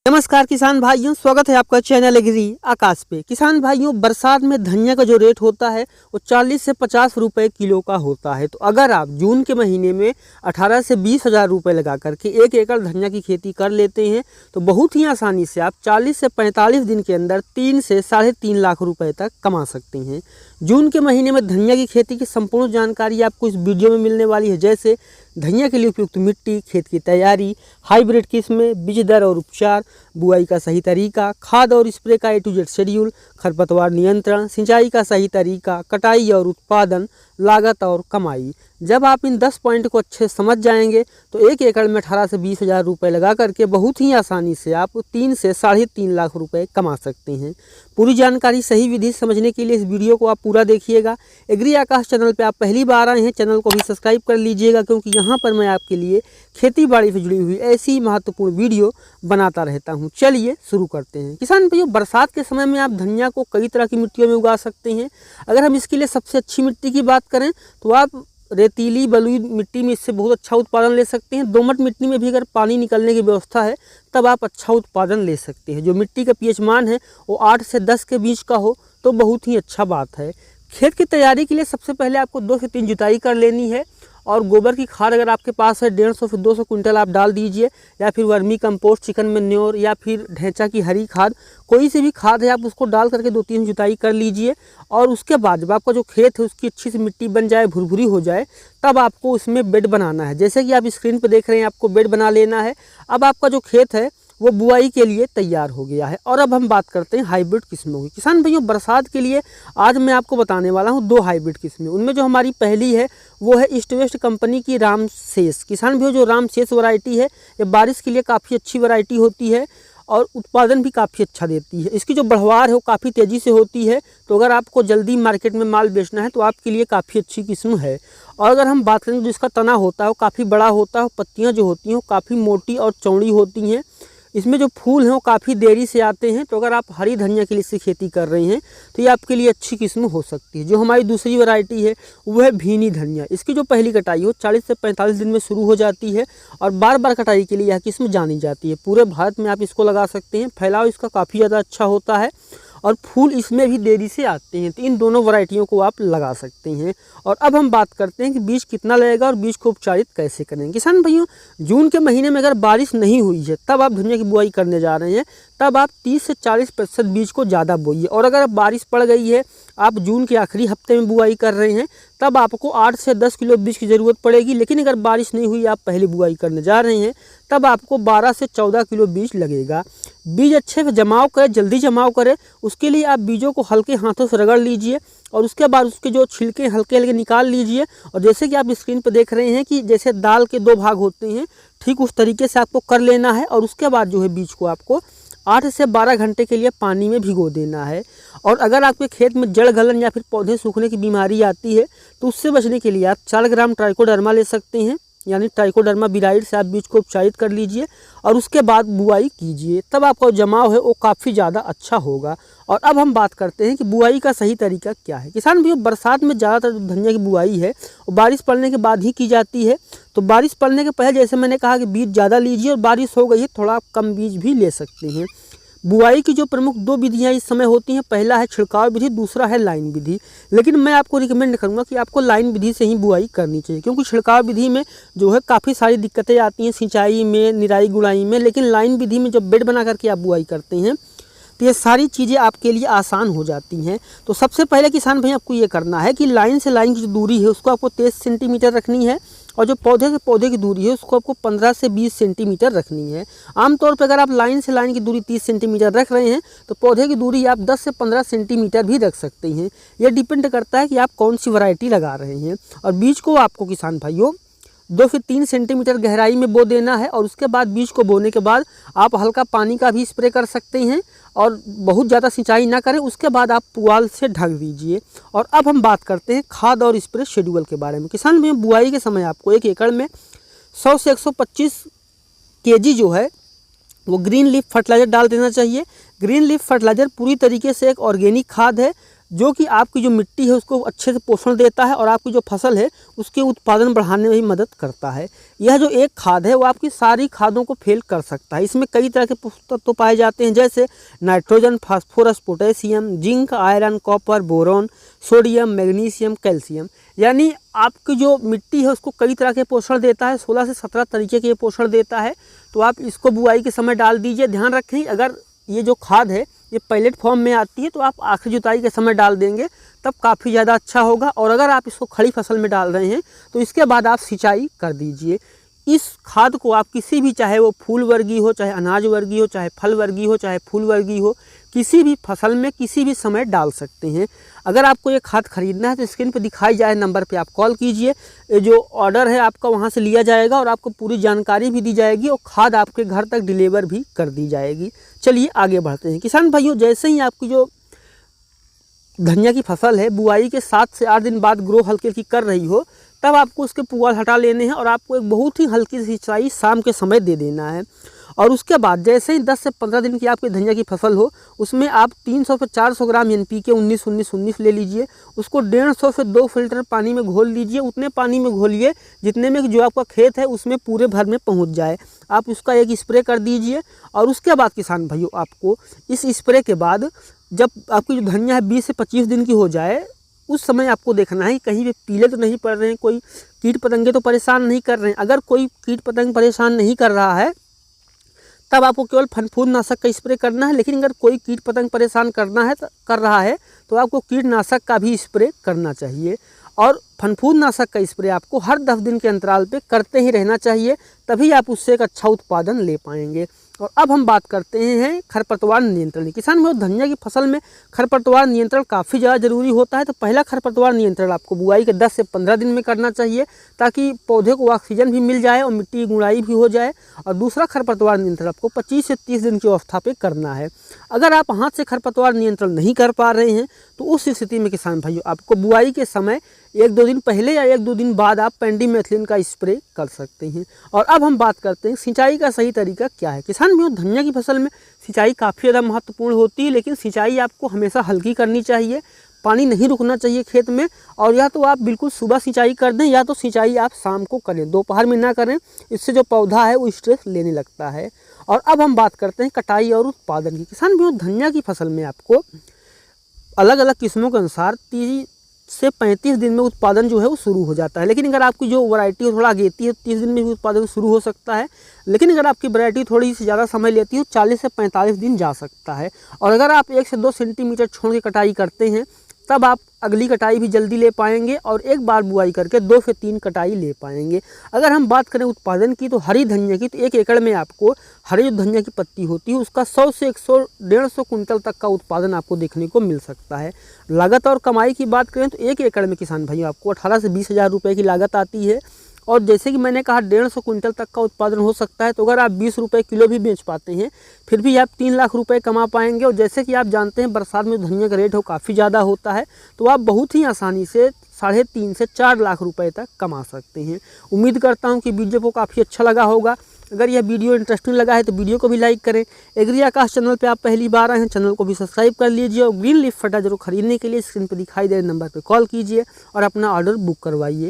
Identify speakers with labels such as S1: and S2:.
S1: नमस्कार किसान भाइयों, स्वागत है आपका चैनल एग्री आकाश पे। किसान भाइयों, बरसात में धनिया का जो रेट होता है वो 40 से 50 रुपए किलो का होता है। तो अगर आप जून के महीने में 18 से 20 हज़ार रुपये लगा करके 1 एकड़ धनिया की खेती कर लेते हैं तो बहुत ही आसानी से आप 40 से 45 दिन के अंदर 3 से 3.5 लाख रुपए तक कमा सकते हैं। जून के महीने में धनिया की खेती की संपूर्ण जानकारी आपको इस वीडियो में मिलने वाली है, जैसे धनिया के लिए उपयुक्त मिट्टी, खेत की तैयारी, हाइब्रिड किस्में, बीज दर और उपचार, बुआई का सही तरीका, खाद और स्प्रे का A to Z शेड्यूल, खरपतवार नियंत्रण, सिंचाई का सही तरीका, कटाई और उत्पादन, लागत और कमाई। जब आप इन 10 पॉइंट को अच्छे समझ जाएंगे तो 1 एकड़ में 18 से 20 हज़ार रुपये लगा करके बहुत ही आसानी से आप 3 से 3.5 लाख रुपए कमा सकते हैं। पूरी जानकारी सही विधि समझने के लिए इस वीडियो को आप पूरा देखिएगा। एग्री आकाश चैनल पे आप पहली बार आए हैं, चैनल को भी सब्सक्राइब कर लीजिएगा, क्योंकि यहाँ पर मैं आपके लिए खेती बाड़ी से जुड़ी हुई ऐसी ही महत्वपूर्ण वीडियो बनाता रहता हूँ। चलिए शुरू करते हैं। किसान भाइयों, बरसात के समय में आप धनिया को कई तरह की मिट्टियों में उगा सकते हैं। अगर हम इसके लिए सबसे अच्छी मिट्टी की बात करें तो आप रेतीली बलुई मिट्टी में इससे बहुत अच्छा उत्पादन ले सकते हैं। दोमट मिट्टी में भी अगर पानी निकलने की व्यवस्था है तब आप अच्छा उत्पादन ले सकते हैं। जो मिट्टी का पीएच मान है वो 8 से 10 के बीच का हो तो बहुत ही अच्छा बात है। खेत की तैयारी के लिए सबसे पहले आपको 2 से 3 जुताई कर लेनी है और गोबर की खाद अगर आपके पास है 150 से 200 कुंटल आप डाल दीजिए, या फिर वर्मी कंपोस्ट, चिकन मैन्योर या फिर ढेंचा की हरी खाद, कोई सी भी खाद है आप उसको डाल करके 2-3 जुताई कर लीजिए। और उसके बाद जब आपका जो खेत है उसकी अच्छी सी मिट्टी बन जाए, भुरभुरी हो जाए, तब आपको उसमें बेड बनाना है। जैसे कि आप स्क्रीन पर देख रहे हैं, आपको बेड बना लेना है। अब आपका जो खेत है वो बुआई के लिए तैयार हो गया है। और अब हम बात करते हैं हाइब्रिड किस्मों की। किसान भाइयों, बरसात के लिए आज मैं आपको बताने वाला हूं 2 हाइब्रिड किस्में। उनमें जो हमारी पहली है वो है ईस्ट वेस्ट कंपनी की रामशेष। किसान भाइयों, जो रामशेष वैरायटी है ये बारिश के लिए काफ़ी अच्छी वैरायटी होती है और उत्पादन भी काफ़ी अच्छा देती है। इसकी जो बढ़वार है वो काफ़ी तेज़ी से होती है, तो अगर आपको जल्दी मार्केट में माल बेचना है तो आपके लिए काफ़ी अच्छी किस्म है। और अगर हम बात करें तो जिसका तना होता है वो काफ़ी बड़ा होता है, पत्तियाँ जो होती हैं वो काफ़ी मोटी और चौड़ी होती हैं। इसमें जो फूल हैं वो काफ़ी देरी से आते हैं। तो अगर आप हरी धनिया के लिए इसकी खेती कर रहे हैं तो ये आपके लिए अच्छी किस्म हो सकती है। जो हमारी दूसरी वैरायटी है वो है भीनी धनिया। इसकी जो पहली कटाई हो 40 से 45 दिन में शुरू हो जाती है और बार बार कटाई के लिए यह किस्म जानी जाती है। पूरे भारत में आप इसको लगा सकते हैं। फैलाव इसका काफ़ी ज़्यादा अच्छा होता है और फूल इसमें भी देरी से आते हैं। तो इन दोनों वैरायटियों को आप लगा सकते हैं। और अब हम बात करते हैं कि बीज कितना लगेगा और बीज को उपचारित कैसे करेंगे। किसान भाइयों, जून के महीने में अगर बारिश नहीं हुई है तब आप धनिया की बुआई करने जा रहे हैं, तब आप 30 से 40% बीज को ज़्यादा बोइए। और अगर बारिश पड़ गई है, आप जून के आखिरी हफ्ते में बुआई कर रहे हैं, तब आपको 8 से 10 किलो बीज की ज़रूरत पड़ेगी। लेकिन अगर बारिश नहीं हुई, आप पहले बुआई करने जा रहे हैं, तब आपको 12 से 14 किलो बीज लगेगा। बीज अच्छे से जमाव करें, जल्दी जमाव करें। उसके लिए आप बीजों को हल्के हाथों से रगड़ लीजिए और उसके बाद उसके जो छिलके हल्के हल्के निकाल लीजिए। और जैसे कि आप स्क्रीन पर देख रहे हैं कि जैसे दाल के 2 भाग होते हैं, ठीक उस तरीके से आपको कर लेना है। और उसके बाद जो है बीज को आपको 8 से 12 घंटे के लिए पानी में भिगो देना है। और अगर आपके खेत में जड़ गलन या फिर पौधे सूखने की बीमारी आती है तो उससे बचने के लिए आप 4 ग्राम ट्राइकोडर्मा ले सकते हैं, यानी ट्राइकोडर्मा विराइड से आप बीज को उपचारित कर लीजिए और उसके बाद बुआई कीजिए। तब आपका जमाव है वो काफ़ी ज़्यादा अच्छा होगा। और अब हम बात करते हैं कि बुआई का सही तरीका क्या है। किसान भाइयों, बरसात में ज़्यादातर धनिया की बुआई है वो बारिश पड़ने के बाद ही की जाती है। तो बारिश पड़ने के पहले जैसे मैंने कहा कि बीज ज़्यादा लीजिए, और बारिश हो गई है थोड़ा कम बीज भी ले सकते हैं। बुआई की जो प्रमुख 2 विधियां इस समय होती हैं, पहला है छिड़काव विधि, दूसरा है लाइन विधि। लेकिन मैं आपको रिकमेंड करूंगा कि आपको लाइन विधि से ही बुआई करनी चाहिए, क्योंकि छिड़काव विधि में जो है काफ़ी सारी दिक्कतें आती हैं सिंचाई में, निराई गुड़ाई में। लेकिन लाइन विधि में जब बेड बना करके आप बुआई करते हैं तो ये सारी चीज़ें आपके लिए आसान हो जाती हैं। तो सबसे पहले किसान भाई आपको ये करना है कि लाइन से लाइन की जो दूरी है उसको आपको 23 सेंटीमीटर रखनी है, और जो पौधे से पौधे की दूरी है उसको आपको 15 से 20 सेंटीमीटर रखनी है। आमतौर पर अगर आप लाइन से लाइन की दूरी 30 सेंटीमीटर रख रहे हैं तो पौधे की दूरी आप 10 से 15 सेंटीमीटर भी रख सकते हैं। यह डिपेंड करता है कि आप कौन सी वैरायटी लगा रहे हैं। और बीज को आपको किसान भाइयों 2 से 3 सेंटीमीटर गहराई में बो देना है। और उसके बाद बीज को बोने के बाद आप हल्का पानी का भी स्प्रे कर सकते हैं और बहुत ज़्यादा सिंचाई ना करें। उसके बाद आप पुआल से ढक दीजिए। और अब हम बात करते हैं खाद और स्प्रे शेड्यूल के बारे में। किसान भाइयों, बुआई के समय आपको 1 एकड़ में 100 से 125 केजी जो है वो ग्रीन लीफ फर्टिलाइज़र डाल देना चाहिए। ग्रीन लीफ फर्टिलाइज़र पूरी तरीके से एक ऑर्गेनिक खाद है। जो कि आपकी जो मिट्टी है उसको अच्छे से पोषण देता है और आपकी जो फसल है उसके उत्पादन बढ़ाने में भी मदद करता है। यह जो एक खाद है वो आपकी सारी खादों को फेल कर सकता है। इसमें कई तरह के पोषक तत्व पाए जाते हैं, जैसे nitrogen, phosphorus, potassium, zinc, iron, copper, boron, sodium, magnesium, calcium. यानी आपकी जो मिट्टी है उसको कई तरह के पोषण देता है, 16 से 17 तरीके के पोषण देता है। तो आप इसको बुआई के समय डाल दीजिए। ध्यान रखें, अगर ये जो खाद है ये पैलेट फॉर्म में आती है तो आप आखिरी जुताई के समय डाल देंगे तब काफ़ी ज़्यादा अच्छा होगा। और अगर आप इसको खड़ी फसल में डाल रहे हैं तो इसके बाद आप सिंचाई कर दीजिए। इस खाद को आप किसी भी, चाहे वो फूल वर्गीय हो, चाहे अनाज वर्गीय हो, चाहे फल वर्गीय हो, चाहे फूल वर्गीय हो, किसी भी फसल में किसी भी समय डाल सकते हैं। अगर आपको ये खाद खरीदना है तो स्क्रीन पर दिखाई जाए नंबर पे आप कॉल कीजिए। जो ऑर्डर है आपका वहाँ से लिया जाएगा और आपको पूरी जानकारी भी दी जाएगी और खाद आपके घर तक डिलीवर भी कर दी जाएगी। चलिए आगे बढ़ते हैं। किसान भाइयों, जैसे ही आपकी जो धनिया की फसल है बुआई के 7 से 8 दिन बाद ग्रो हल्की हल्की कर रही हो, तब आपको उसके पुआल हटा लेने हैं और आपको एक बहुत ही हल्की सिंचाई शाम के समय दे देना है। और उसके बाद जैसे ही 10 से 15 दिन की आपकी धनिया की फसल हो, उसमें आप 300 से 400 ग्राम NPK 19-19-19 ले लीजिए। उसको 150 से 2 फिल्टर पानी में घोल लीजिए। उतने पानी में घोलिए जितने में जो आपका खेत है उसमें पूरे भर में पहुंच जाए। आप उसका एक स्प्रे कर दीजिए। और उसके बाद किसान भाइयों, आपको इस स्प्रे के बाद जब आपकी जो धनिया है 20 से 25 दिन की हो जाए, उस समय आपको देखना है कहीं भी पीले तो नहीं पड़ रहे हैं, कोई कीट पतंगे तो परेशान नहीं कर रहे हैं। अगर कोई कीट पतंग परेशान नहीं कर रहा है तब आपको केवल फफूंदनाशक का स्प्रे करना है। लेकिन अगर कोई कीट पतंग परेशान कर रहा है तो आपको कीटनाशक का भी स्प्रे करना चाहिए। और फफूंदनाशक का स्प्रे आपको हर 10 दिन के अंतराल पे करते ही रहना चाहिए, तभी आप उससे एक अच्छा उत्पादन ले पाएंगे। और अब हम बात करते हैं खरपतवार नियंत्रण की। किसान भाइयों, धनिया की फसल में खरपतवार नियंत्रण काफ़ी ज़्यादा जरूरी होता है। तो पहला खरपतवार नियंत्रण आपको बुआई के 10 से 15 दिन में करना चाहिए, ताकि पौधे को ऑक्सीजन भी मिल जाए और मिट्टी की गुड़ाई भी हो जाए। और दूसरा खरपतवार नियंत्रण आपको 25 से 30 दिन की अवस्था पे करना है। अगर आप हाथ से खरपतवार नियंत्रण नहीं कर पा रहे हैं तो उस स्थिति में किसान भाइयों, आपको बुआई के समय 1-2 दिन पहले या 1-2 दिन बाद आप पेंडिमेथिलिन का स्प्रे कर सकते हैं। और अब हम बात करते हैं सिंचाई का सही तरीका क्या है। किसान भाइयों, धनिया की फसल में सिंचाई काफ़ी ज़्यादा महत्वपूर्ण होती है, लेकिन सिंचाई आपको हमेशा हल्की करनी चाहिए। पानी नहीं रुकना चाहिए खेत में। और या तो आप बिल्कुल सुबह सिंचाई कर दें या तो सिंचाई आप शाम को करें, दोपहर में ना करें। इससे जो पौधा है वो स्ट्रेस लेने लगता है। और अब हम बात करते हैं कटाई और उत्पादन की। किसान भाइयों, धनिया की फसल में आपको अलग अलग किस्मों के अनुसार 30 से 35 दिन में उत्पादन जो है वो शुरू हो जाता है। लेकिन अगर आपकी जो वैरायटी है थोड़ा अगेती है तो 30 दिन में भी उत्पादन शुरू हो सकता है। लेकिन अगर आपकी वैरायटी थोड़ी सी ज़्यादा समय लेती है तो 40 से 45 दिन जा सकता है। और अगर आप 1 से 2 सेंटीमीटर छोड़ के कटाई करते हैं तब आप अगली कटाई भी जल्दी ले पाएंगे और एक बार बुआई करके 2 से 3 कटाई ले पाएंगे। अगर हम बात करें उत्पादन की तो हरी धनिया की, तो 1 एकड़ में आपको हरी जो धनिया की पत्ती होती है उसका 100 से 100-150 कुंटल तक का उत्पादन आपको देखने को मिल सकता है। लागत और कमाई की बात करें तो 1 एकड़ में किसान भाइयों आपको 18 से 20 हज़ार रुपये की लागत आती है। और जैसे कि मैंने कहा 150 कुंटल तक का उत्पादन हो सकता है। तो अगर आप 20 रुपये किलो भी बेच पाते हैं फिर भी आप 3 लाख रुपए कमा पाएंगे। और जैसे कि आप जानते हैं बरसात में धनिया का रेट हो काफ़ी ज़्यादा होता है, तो आप बहुत ही आसानी से 3.5 से 4 लाख रुपए तक कमा सकते हैं। उम्मीद करता हूँ कि वीडियो को काफ़ी अच्छा लगा होगा। अगर यह वीडियो इंटरेस्टिंग लगा है तो वीडियो को भी लाइक करें। एग्री आकाश चैनल पे आप पहली बार आए हैं, चैनल को भी सब्सक्राइब कर लीजिए। और ग्रीन लीफ फर्टिलाइजर खरीदने के लिए स्क्रीन पर दिखाई दे रहे नंबर पर कॉल कीजिए और अपना ऑर्डर बुक करवाइए।